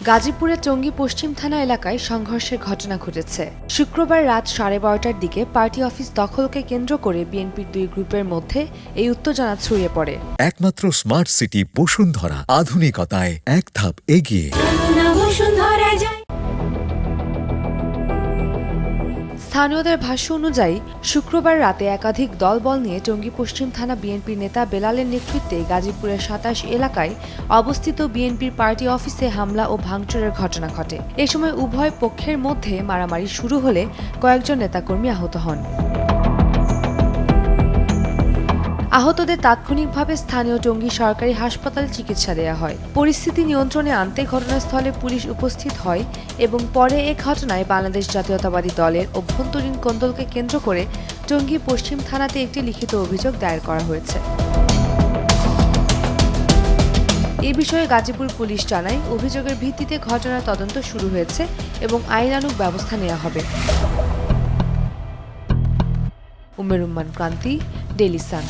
গাজীপুরের টঙ্গী পশ্চিম থানা এলাকায় সংঘর্ষের ঘটনা ঘটেছে। শুক্রবার রাত 12:30টার দিকে পার্টি অফিস দখলকে কেন্দ্র করে বিএনপির দুই গ্রুপের মধ্যে এই উত্তেজনা ছড়িয়ে পড়ে। একমাত্র স্মার্ট সিটি বসুন্ধরা, আধুনিকতায় এক ধাপ এগিয়ে। স্থানীয়দের ভাষ্য অনুযায়ী শুক্রবার রাতে একাধিক দলবল নিয়ে টঙ্গী পশ্চিম থানা বিএনপির নেতা বেলালের নেতৃত্বে গাজীপুরের 27 এলাকায় অবস্থিত বিএনপির পার্টি অফিসে হামলা ও ভাঙচুরের ঘটনা ঘটে। এ সময় উভয় পক্ষের মধ্যে মারামারি শুরু হলে কয়েকজন নেতাকর্মী আহত হন। আহতদের তাৎক্ষণিকভাবে স্থানীয় টঙ্গী সরকারি হাসপাতালে চিকিৎসা দেওয়া হয়। পরিস্থিতি নিয়ন্ত্রণে আনতে ঘটনাস্থলে পুলিশ উপস্থিত হয় এবং পরে এ ঘটনায় বাংলাদেশ জাতীয়তাবাদী দলের অভ্যন্তরীণ কোন্দলকে কেন্দ্র করে টঙ্গী পশ্চিম থানাতে একটি লিখিত অভিযোগ দায়ের করা হয়েছে। এ বিষয়ে গাজীপুর পুলিশ জানায়, অভিযোগের ভিত্তিতে ঘটনার তদন্ত শুরু হয়েছে এবং আইনানুগ ব্যবস্থা নেওয়া হবে। উমের উম্মান ক্রান্তি, ডেইলি সান।